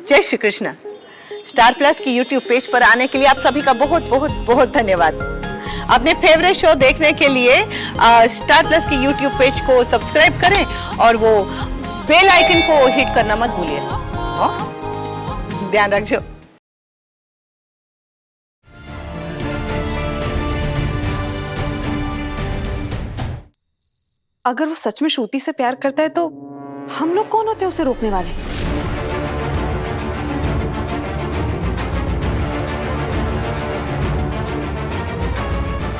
जय Shri Krishna. Star plus की YouTube page पर आने के लिए आप सभी का बहुत बहुत बहुत धन्यवाद। अपने फेवरेट शो देखने के लिए स्टार प्लस की यूट्यूब पेज को सब्सक्राइब करें और वो बेल आइकन को हिट करना मत भूलिए। ध्यान रखिए। अगर वो सच में श्रुति से प्यार करता है तो हम लोग कौन होते हैं उसे रोकने वाले?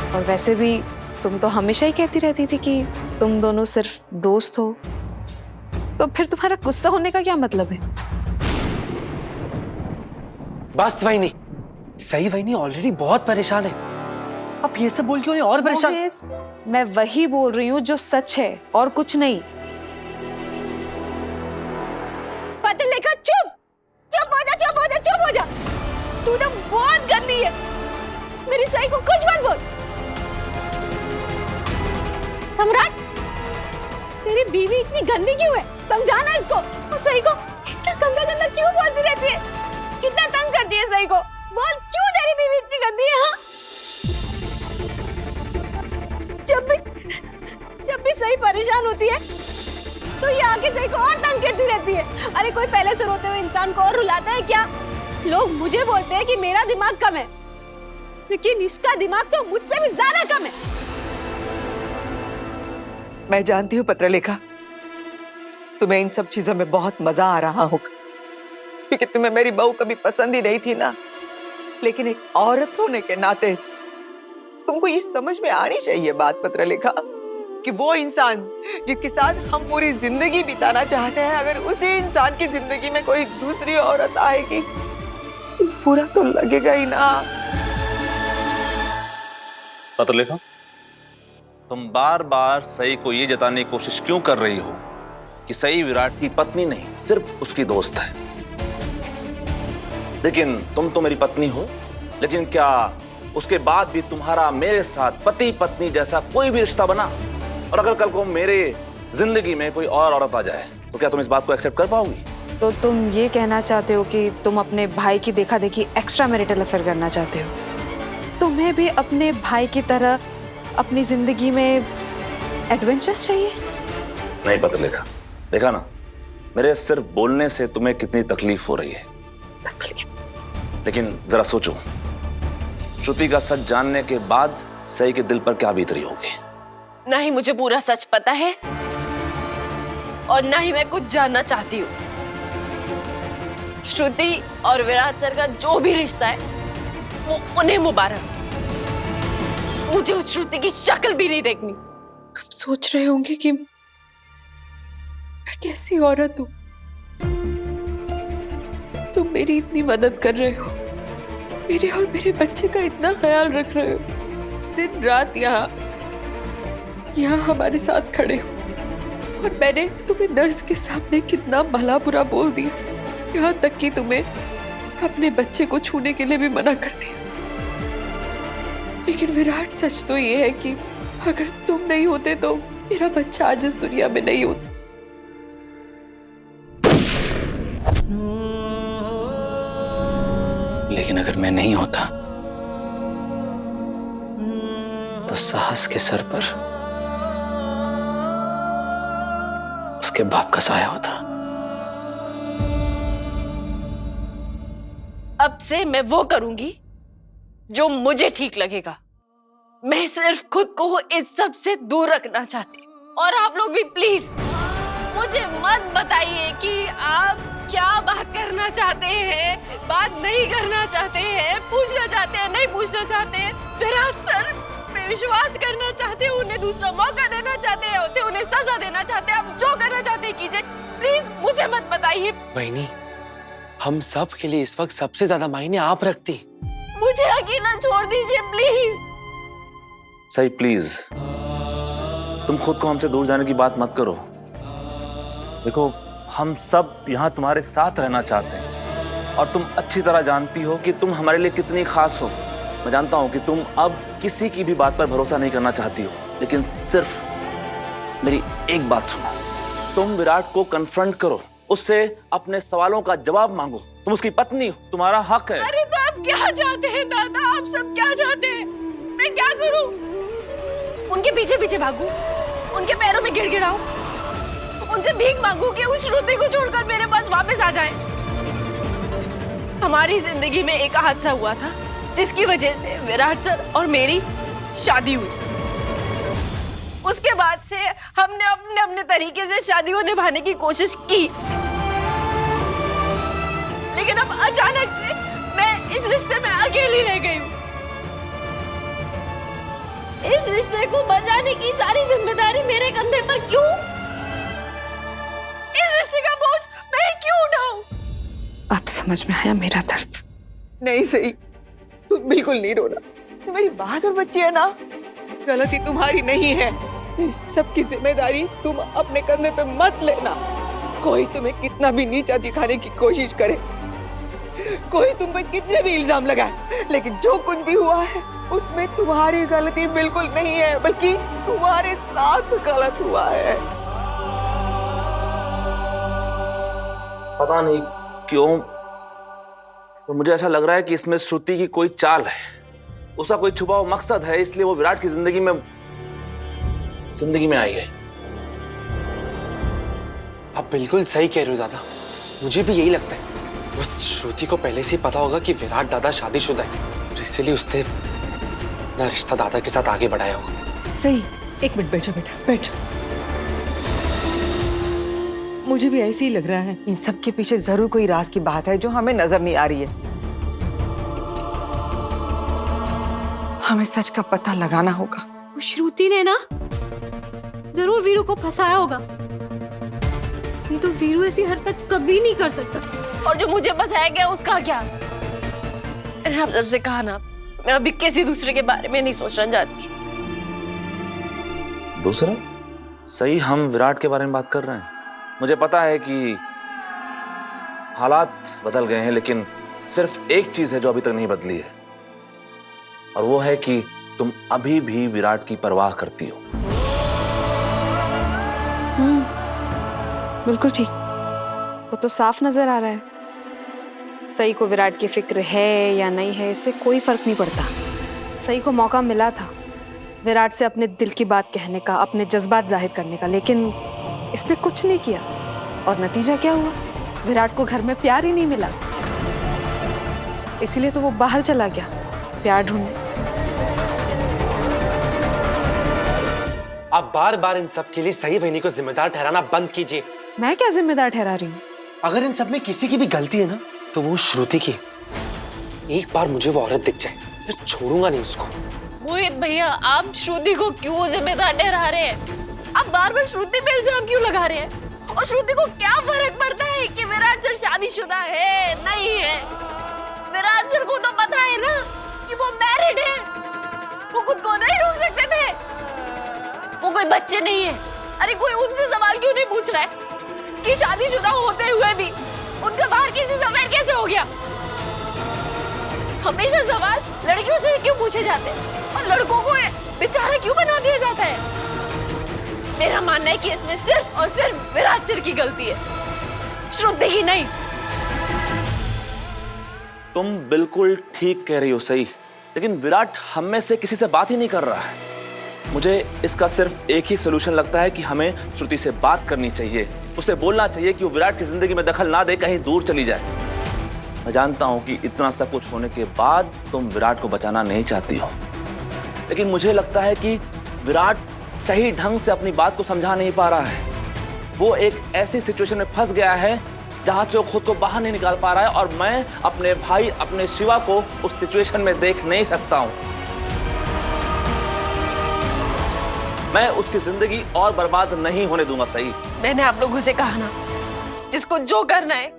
और वैसे भी तुम तो हमेशा ही कहती रहती थी कि तुम दोनों सिर्फ दोस्त हो, तो फिर तुम्हारा गुस्सा होने का क्या मतलब है? बस वही सही, वही ऑलरेडी बहुत परेशान है। अब ये सब बोल के उन्हें और परेशान। मैं वही बोल रही हूँ जो सच है और कुछ नहीं। पता लेखा चुप चुप हो जा, चुप हो जा, चुप हो जा। तू ना बहुत गंदी है। मेरी सही को कुछ मत बोल। सम्राट, तेरी बीवी इतनी गंदी क्यों है? समझाना इसको। और सही को इतना गंदा गंदा क्यों बोलती रहती है? कितना तंग करती है सही को? बोल, क्यों तेरी बीवी इतनी गंदी है? हाँ, जब भी सही परेशान होती है तो ये आगे सही को और तंग करती रहती है। अरे कोई पहले से रोते हुए इंसान को और रुलाता है क्या? लोग मुझे बोलते हैं कि मेरा दिमाग कम है, लेकिन इसका दिमाग तो मुझसे भी ज्यादा कम है। मैं जानती हूँ पत्रलेखा, तुम्हें इन सब चीजों में बहुत मजा आ रहा होगा, क्योंकि तुम्हें मेरी बहू कभी पसंद ही नहीं थी ना। लेकिन एक औरत होने के नाते तुमको ये समझ में आनी चाहिए बात पत्रलेखा, कि वो इंसान जिसके साथ हम पूरी जिंदगी बिताना चाहते हैं, अगर उसी इंसान की जिंदगी में कोई दूसरी औरत आएगी तो बुरा तो लगेगा ही ना। पत्रलेखा, तुम बार बार सई को ये जताने की कोशिश क्यों कर रही हो कि सई विराट की पत्नी नहीं, सिर्फ उसकी दोस्त है? लेकिन तुम तो मेरी पत्नी हो, लेकिन क्या उसके बाद भी तुम्हारा मेरे साथ पति पत्नी जैसा कोई भी रिश्ता बना? और अगर कल को मेरे जिंदगी में कोई और औरत आ जाए तो क्या तुम इस बात को एक्सेप्ट कर पाओगी? तो तुम ये कहना चाहते हो कि तुम अपने भाई की देखा देखी एक्स्ट्रा मैरिटल अफेयर करना चाहते हो? तुम्हें भी अपने भाई की तरह अपनी जिंदगी में एडवेंचर्स चाहिए? नहीं पत्रलेखा, देखा ना मेरे सिर्फ बोलने से तुम्हें कितनी तकलीफ हो रही है। तकलीफ? लेकिन जरा सोचो, श्रुति का सच जानने के बाद सई के दिल पर क्या बीत रही होगी? ना ही मुझे पूरा सच पता है और ना ही मैं कुछ जानना चाहती हूँ। श्रुति और विराट सर का जो भी रिश्ता है वो उन्हें मुबारक। मुझे उस श्रुति की शक्ल भी नहीं देखनी। तुम सोच रहे होंगे कि मैं कैसी औरत हूं। तुम मेरी इतनी मदद कर रहे हो, मेरे और मेरे बच्चे का इतना ख्याल रख रहे हो, दिन रात यहाँ हमारे साथ खड़े हो, और मैंने तुम्हें नर्स के सामने कितना भला बुरा बोल दिया, यहाँ तक कि तुम्हें अपने बच्चे को छूने के लिए भी मना कर दिया। लेकिन विराट, सच तो ये है कि अगर तुम नहीं होते तो मेरा बच्चा आज इस दुनिया में नहीं होता। लेकिन अगर मैं नहीं होता तो साहस के सर पर उसके बाप का साया होता। अब से मैं वो करूंगी जो मुझे ठीक लगेगा। मैं सिर्फ खुद को इस सब से दूर रखना चाहती हूँ। और आप लोग भी प्लीज मुझे मत बताइए कि आप क्या बात करना चाहते हैं, बात नहीं करना चाहते हैं, पूछना चाहते हैं, नहीं पूछना चाहते हैं। विराट सर पे विश्वास करना चाहते हैं, उन्हें दूसरा मौका देना चाहते हैं, उन्हें सजा देना चाहते हैं। आप जो करना चाहते हैं कीजिए, प्लीज मुझे मत बताइए। वहीनी, हम सब के लिए इस वक्त सबसे ज्यादा मायने आप रखती। मुझे अकेला छोड़ दीजिए प्लीज। सही प्लीज, तुम खुद को हमसे दूर जाने की बात मत करो। देखो, हम सब यहाँ तुम्हारे साथ रहना चाहते हैं और तुम अच्छी तरह जानती हो कि तुम हमारे लिए कितनी खास हो। मैं जानता हूँ कि तुम अब किसी की भी बात पर भरोसा नहीं करना चाहती हो, लेकिन सिर्फ मेरी एक बात सुनो। तुम विराट को कन्फ्रंट करो उससे अपने सवालों का जवाब मांगो। तुम उसकी पत्नी हो, तुम्हारा हक है। अरे तो आप क्या चाहते हैं दादा? आप सब क्या चाहते हैं? मैं क्या करूं? उनके पीछे पीछे भागूं, उनके पैरों में गिड़गिड़ाऊं, उनसे भीख मांगू कि उस श्रुति को छोड़कर मेरे पास वापस आ जाए। हमारी जिंदगी में एक हादसा हुआ था जिसकी वजह से विराट सर और मेरी शादी हुई। उसके बाद से हमने अपने अपने तरीके से शादी को निभाने की कोशिश की, लेकिन अब अचानक से मैं इस रिश्ते में अकेली रह गई हूँ। इस रिश्ते को बचाने की सारी जिम्मेदारी मेरे कंधे पर क्यों? इस रिश्ते का बोझ मैं क्यों उठाऊं? अब समझ में आया मेरा दर्द। नहीं सही, तुम बिल्कुल नहीं रोना। तुम मेरी बहादुर बच्ची है ना, गलती तुम्हारी नहीं है। इस सब की जिम्मेदारी तुम अपने कंधे पे मत लेना। कोई तुम्हें कितना भी नीचा दिखाने की कोशिश करे, कोई तुम पर कितने भी इल्जाम लगाए, लेकिन जो कुछ भी हुआ है उसमें तुम्हारी गलती बिल्कुल नहीं है, बल्कि तुम्हारे साथ गलत हुआ है। पता नहीं क्यों तो मुझे ऐसा लग रहा है कि इसमें श्रुति की कोई चाल है, उसका कोई छुपा हुआ मकसद है, इसलिए वो विराट की जिंदगी में आई है। आप बिल्कुल सही कह रहे हो दादा, मुझे भी यही लगता है। उस श्रुति को पहले से ही पता होगा कि विराट दादा शादीशुदा है, इसलिए उसने अपना रिश्ता दादा के साथ आगे बढ़ाया होगा। सही, एक मिनट बैठो बेटा, बैठो। मुझे भी ऐसे ही लग रहा है। इन सब के पीछे जरूर कोई राज की बात है जो हमें नजर नहीं आ रही है। हमें सच का पता लगाना होगा। वो श्रुति ने ना जरूर वीरू को फंसाया होगा, नहीं तो वीरू ऐसी हरकत कभी नहीं कर सकता। और जो मुझे फंसाया गया उसका क्या? मैंने आप सबसे कहा ना, मैं अभी किसी दूसरे के बारे में नहीं सोचना चाहती। दूसरा? सही, हम विराट के बारे में बात कर रहे हैं। मुझे पता है कि हालात बदल गए हैं, लेकिन सिर्फ एक चीज है जो अभी तक नहीं बदली है, और वो है कि तुम अभी भी विराट की परवाह करती हो। बिल्कुल ठीक। तो साफ नजर आ रहा है। सही को विराट की फिक्र है या नहीं है, इससे कोई फर्क नहीं पड़ता। सही को मौका मिला था विराट से अपने दिल की बात कहने का, अपने जज्बात जाहिर करने का, लेकिन इसने कुछ नहीं किया। और नतीजा क्या हुआ? विराट को घर में प्यार ही नहीं मिला, इसीलिए तो वो बाहर चला गया प्यार ढूंढने। आप बार बार इन सब के लिए सही वहिनी को जिम्मेदार ठहराना बंद कीजिए। मैं क्या जिम्मेदार ठहरा रही हूँ? अगर इन सब में किसी की भी गलती है ना, तो वो श्रुति की। एक बार मुझे वो औरत दिख जाए, मैं छोड़ूंगा नहीं उसको। मोहित भैया, आप श्रुति को क्यों जिम्मेदार ठहरा रहे हैं? आप बार बार श्रुति पे इल्जाम क्यों लगा रहे हैं? और श्रुति को क्या फर्क पड़ता है कि विराट सर शादीशुदा है नहीं है? विराट सर को तो पता है ना कि वो मैरिड है। वो खुद को नहीं ढूंढ सकते थे? वो कोई बच्चे नहीं है। अरे कोई उनसे सवाल क्यों नहीं पूछ रहा है कि शादीशुदा होते हुए भी उनका बाहर किसी से अफेयर कैसे हो गया? हमेशा सवाल लड़कियों से क्यों पूछे जाते हैं और लड़कों को बेचारा क्यों बना दिया जाता है? मेरा मानना है कि इसमें सिर्फ और सिर्फ विराट सर की गलती है, श्रुति की नहीं। तुम बिल्कुल ठीक कह रही हो सही, लेकिन विराट हम में से किसी से बात ही नहीं कर रहा है। मुझे इसका सिर्फ एक ही सोल्यूशन लगता है कि हमें श्रुति से बात करनी चाहिए, उसे बोलना चाहिए कि वो विराट की जिंदगी में दखल ना दे, कहीं दूर चली जाए। मैं जानता हूं कि इतना सब कुछ होने के बाद तुम विराट को बचाना नहीं चाहती हो, लेकिन मुझे लगता है कि विराट सही ढंग से अपनी बात को समझा नहीं पा रहा है। वो एक ऐसी सिचुएशन में फंस गया है जहां से वो खुद को बाहर नहीं निकाल पा रहा है, और मैं अपने भाई, अपने शिवा को उस सिचुएशन में देख नहीं सकता हूं। मैं उसकी जिंदगी और बर्बाद नहीं होने दूंगा। सही, मैंने आप लोगों से कहा ना, जिसको जो करना है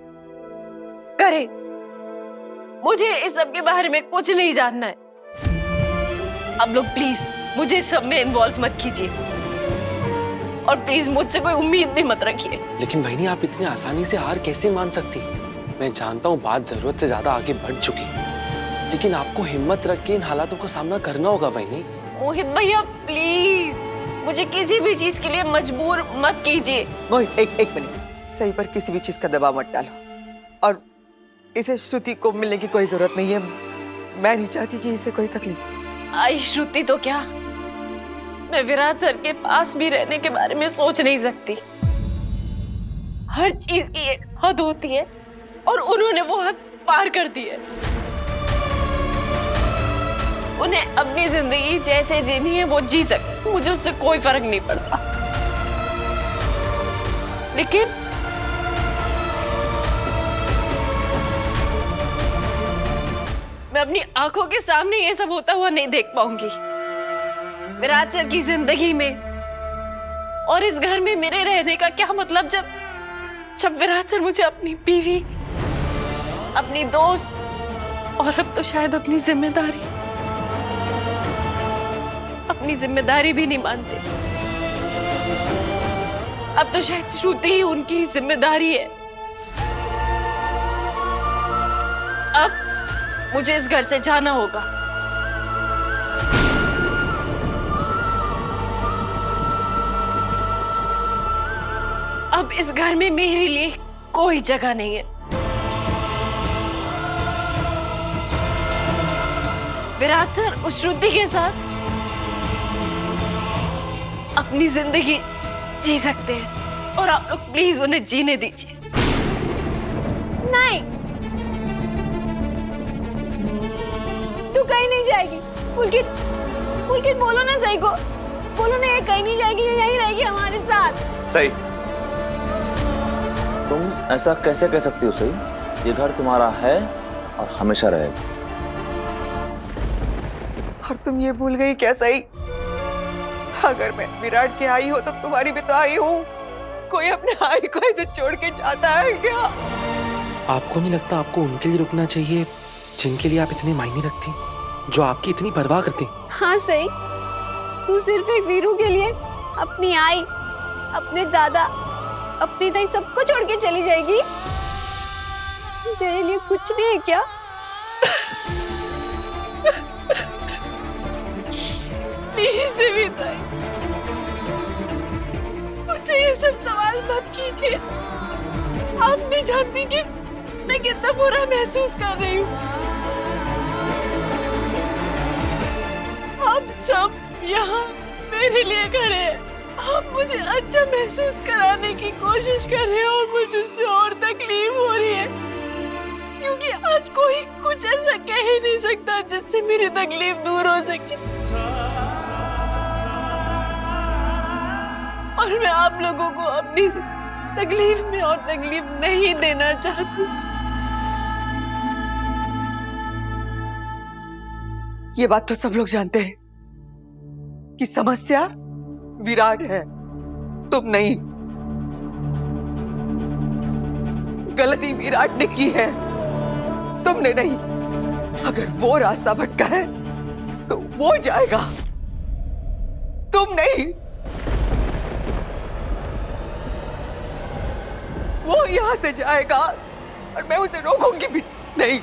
करे। मुझे इस सब के बारे में कुछ नहीं जानना है। आप लोग प्लीज मुझे इस सब में इन्वॉल्व मत कीजिए, और प्लीज मुझसे कोई उम्मीद भी मत रखिए। लेकिन बहनी, आप इतनी आसानी से हार कैसे मान सकती? मैं जानता हूँ बात जरूरत से ज्यादा आगे बढ़ चुकी, लेकिन आपको हिम्मत रख के इन हालातों का सामना करना होगा बहनी। मोहित भैया प्लीज मुझे किसी भी चीज के लिए मजबूर मत कीजिए। मोहित, एक मिनट। सही पर किसी भी चीज का दबाव मत डालो। और इसे श्रुति को मिलने की कोई जरूरत नहीं है। मैं नहीं चाहती कि इसे कोई तकलीफ। आई श्रुति तो क्या, मैं विराट सर के पास भी रहने के बारे में सोच नहीं सकती। हर चीज की एक हद होती है और उन्होंने वो हद पार कर दी है। उन्हें अपनी जिंदगी जैसे जीनी है वो जी सकते, मुझे उससे कोई फर्क नहीं पड़ता। लेकिन मैं अपनी आंखों के सामने ये सब होता हुआ नहीं देख पाऊंगी। विराट सर की जिंदगी में और इस घर में मेरे रहने का क्या मतलब, जब विराट सर मुझे अपनी बीवी, अपनी दोस्त और अब तो शायद अपनी जिम्मेदारी भी नहीं मानते। अब तो शायद श्रुति ही उनकी जिम्मेदारी है। अब मुझे इस घर से जाना होगा। अब इस घर में मेरे लिए कोई जगह नहीं है। विराट सर उस श्रुति के साथ अपनी जिंदगी जी सकते हैं और आप लोग प्लीज उन्हें जीने दीजिए। नहीं, तू कहीं नहीं जाएगी। पुलकित बोलो ना सही को, बोलो ना ये कहीं नहीं जाएगी, ये यहीं रहेगी हमारे साथ। सही, तुम ऐसा कैसे कह सकती हो सही? ये घर तुम्हारा है और हमेशा रहेगा। और तुम ये भूल गई क्या सही? अगर मैं विराट की आई हो तो तुम्हारी भी तो आई हूँ। कोई अपने आई को ऐसे छोड़ के जाता है क्या? आपको नहीं लगता आपको उनके लिए रुकना चाहिए जिनके लिए आप इतने मायने रखती, जो आपकी इतनी परवाह करते? हाँ सही, तू सिर्फ एक वीरू के लिए अपनी आई, अपने दादा, अपनी ताई सबको छोड़ के चली जाएगी? तेरे लिए कुछ नहीं है क्या? प्लीज देवी ताई, मुझसे ये सब सवाल मत कीजिए। आप नहीं जानती कि मैं कितना बुरा महसूस कर रही हूँ। आप सब यहाँ मेरे लिए खड़े हैं। आप मुझे अच्छा महसूस कराने की कोशिश कर रहे हैं और मुझे उससे और तकलीफ हो रही है, क्योंकि आज कोई कुछ ऐसा कह ही नहीं सकता जिससे मेरी तकलीफ दूर हो सके। और मैं आप लोगों को अपनी तकलीफ में और तकलीफ नहीं देना चाहती। ये बात तो सब लोग जानते हैं कि समस्या विराट है, तुम नहीं। गलती विराट ने की है, तुमने नहीं। अगर वो रास्ता भटका है तो वो जाएगा, तुम नहीं। वो यहां से जाएगा और मैं उसे रोकूंगी भी नहीं।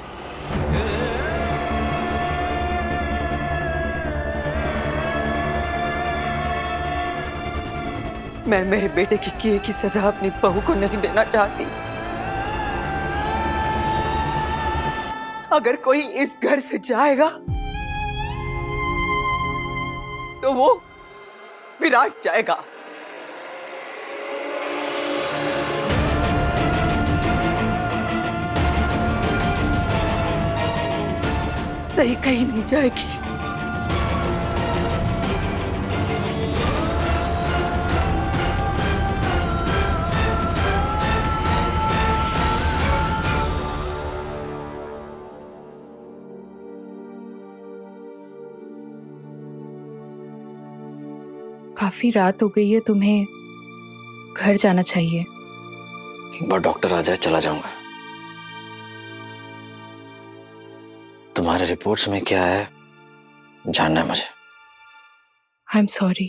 मैं मेरे बेटे की किए की सजा अपनी बहू को नहीं देना चाहती। अगर कोई इस घर से जाएगा तो वो विराट जाएगा। सही कहीं नहीं जाएगी। काफी रात हो गई है, तुम्हें घर जाना चाहिए। एक बार डॉक्टर आ जाए चला जाऊंगा। तुम्हारे रिपोर्ट्स में क्या है जानना है मुझे। आई एम सॉरी,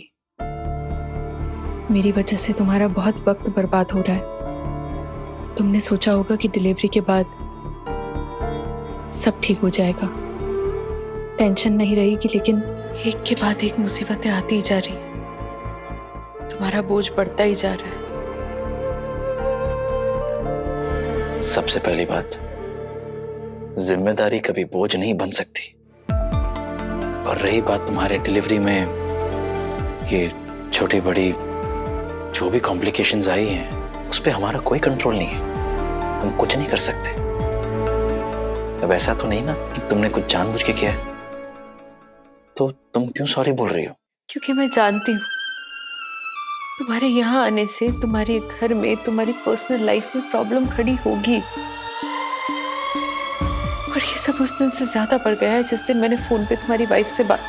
मेरी वजह से तुम्हारा बहुत वक्त बर्बाद हो रहा है। तुमने सोचा होगा कि डिलीवरी के बाद सब ठीक हो जाएगा, टेंशन नहीं रहेगी, लेकिन एक के बाद एक मुसीबतें आती ही जा रही हैं। तुम्हारा बोझ बढ़ता ही जा रहा है। सबसे पहली बात, जिम्मेदारी कभी बोझ नहीं बन सकती। और रही बात तुम्हारे डिलीवरी में ये छोटी बड़ी जो भी कॉम्प्लिकेशंस आई हैं, उस पे हमारा कोई कंट्रोल नहीं है, हम कुछ नहीं कर सकते। अब ऐसा तो नहीं ना कि तुमने कुछ जानबूझ के किया है? तो तुम क्यों सॉरी बोल रही हो? क्योंकि मैं जानती हूँ तुम्हारे यहाँ आने से तुम्हारे घर में, तुम्हारी पर्सनल लाइफ में प्रॉब्लम खड़ी होगी। और ये सब उस दिन से ज्यादा बढ़ गया है जिस दिन मैंने फोन पे तुम्हारी वाइफ से बात।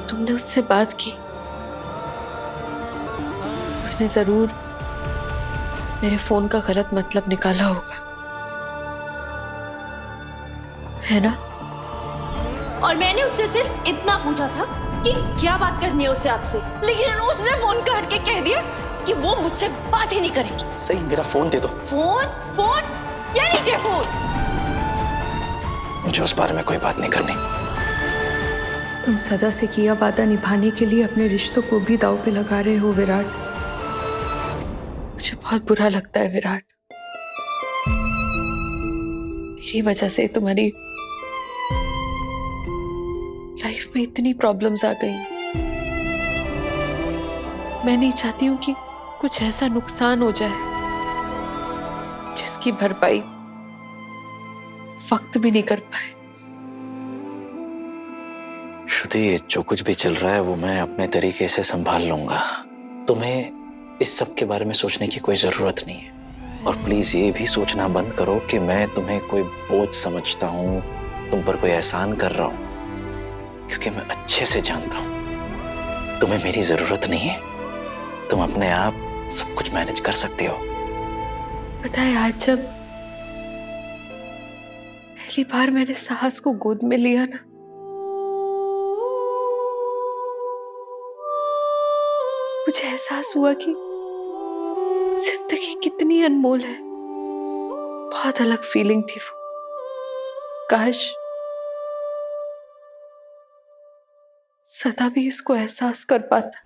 तुमने उससे बात की, उसने जरूर मेरे फोन का गलत मतलब निकाला होगा, है ना? और मैंने उससे सिर्फ इतना पूछा था कि क्या बात करनी है उसे आपसे, लेकिन उसने फोन काट के कह दिया कि वो मुझसे बात ही नहीं करेगी। सही, मेरा फोन दे दो। फोन? फोन? क्या लीजिए फोन? मुझे उस बारे में कोई बात नहीं करनी। तुम सदा से किया वादा निभाने के लिए अपने रिश्तों को भी दांव पे लगा रहे हो विराट। मुझे बहुत बुरा लगता है विराट। मेरी वजह से तुम्हारी लाइफ में इतनी प्रॉब्लम्स आ गई। मैं नहीं चाहती हूं कि कुछ ऐसा नुकसान हो जाए जिसकी भरपाई वक्त भी नहीं कर पाए। श्रुति, जो कुछ भी चल रहा है वो मैं अपने तरीके से संभाल लूंगा। तुम्हें इस सब के बारे में सोचने की कोई जरूरत नहीं है। और प्लीज ये भी सोचना बंद करो कि मैं तुम्हें कोई बोझ समझता हूँ, तुम पर कोई एहसान कर रहा हूँ, क्योंकि मैं अच्छे से जानता हूँ तुम्हें मेरी जरूरत नहीं है। तुम अपने आप सब कुछ मैनेज कर सकती हो। पता है, आज जब पहली बार मैंने साहस को गोद में लिया ना, मुझे एहसास हुआ कि जिंदगी कितनी अनमोल है। बहुत अलग फीलिंग थी वो। काश सदा भी इसको एहसास कर पाता।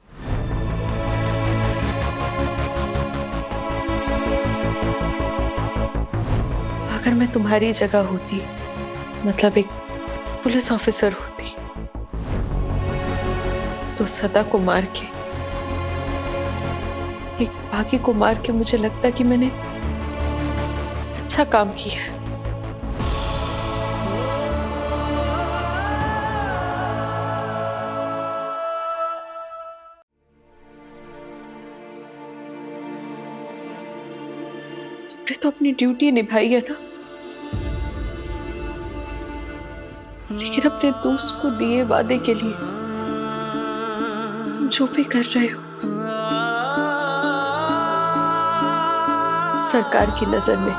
अगर मैं तुम्हारी जगह होती, मतलब एक पुलिस ऑफिसर होती, तो सदा को मार के, एक बागी को मार के मुझे लगता कि मैंने अच्छा काम किया है। तुमने तो अपनी ड्यूटी निभाई है ना, लेकिन अपने दोस्त को दिए वादे के लिए तुम जो भी कर रहे हो, सरकार की नजर में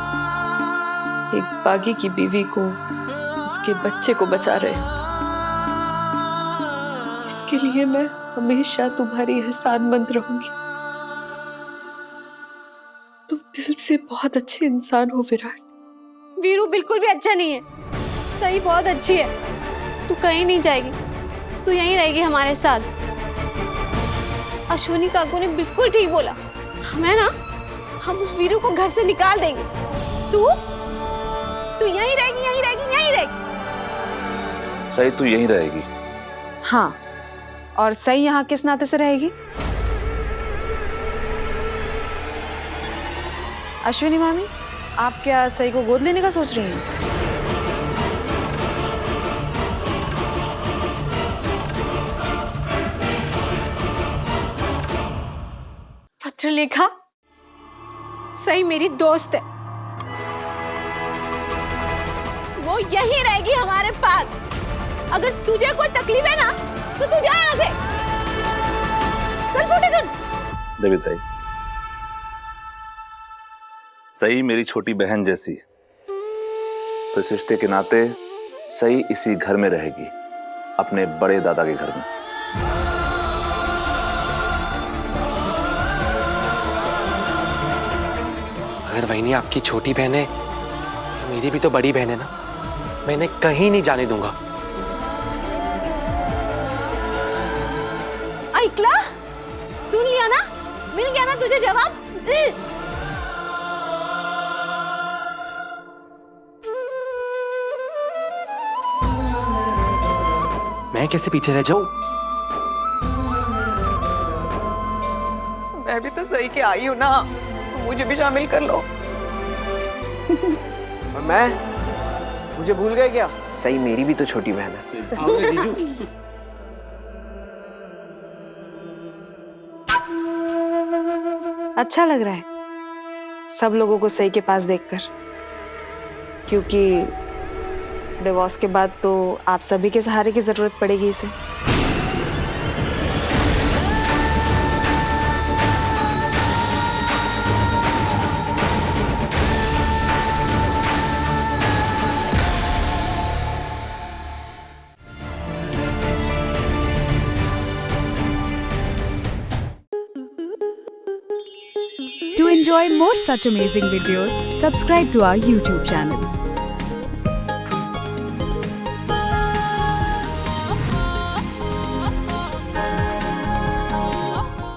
एक बागी की बीवी को, उसके बच्चे को बचा रहे हो। इसके लिए मैं हमेशा तुम्हारी एहसानमंद रहूंगी। तुम दिल से बहुत अच्छे इंसान हो विराट। वीरू बिल्कुल भी अच्छा नहीं है। सही बहुत अच्छी है। तू कहीं नहीं जाएगी, तू यहीं रहेगी हमारे साथ। अश्विनी काकू ने बिल्कुल ठीक बोला, हमें ना, हम उस वीरू को घर से निकाल देंगे। तू यहीं रहेगी, यहीं रहेगी, यहीं रहेगी। सही, तू यहीं रहेगी। हाँ, और सही यहाँ किस नाते से रहेगी? अश्विनी मामी, आप क्या सही को गोद लेने का सोच रही हैं? पत्रलेखा, सही मेरी दोस्त है, वो यहीं रहेगी हमारे पास। अगर तुझे कोई तकलीफ है ना, तो तू जा यहाँ से। चल फूटे सुन। देवी ताई, सही मेरी छोटी बहन जैसी है, तो इस रिश्ते के नाते सही इसी घर में रहेगी, अपने बड़े दादा के घर में। अगर वहीनी आपकी छोटी बहन है तो मेरी भी तो बड़ी बहन है ना, मैं इन्हें कहीं नहीं जाने दूंगा। ऐकला? सुन लिया ना? तुझे जवाब। मैं कैसे पीछे रह जाऊं? मैं भी तो सही के आई हूँ ना, मुझे भी शामिल कर लो। और मैं, मुझे भूल गए क्या? सही मेरी भी तो छोटी बहन है। जीजू। अच्छा लग रहा है सब लोगों को सही के पास देखकर, क्योंकि डिवोर्स के बाद तो आप सभी के सहारे की जरूरत पड़ेगी इसे। To enjoy more such amazing videos, subscribe to our YouTube channel.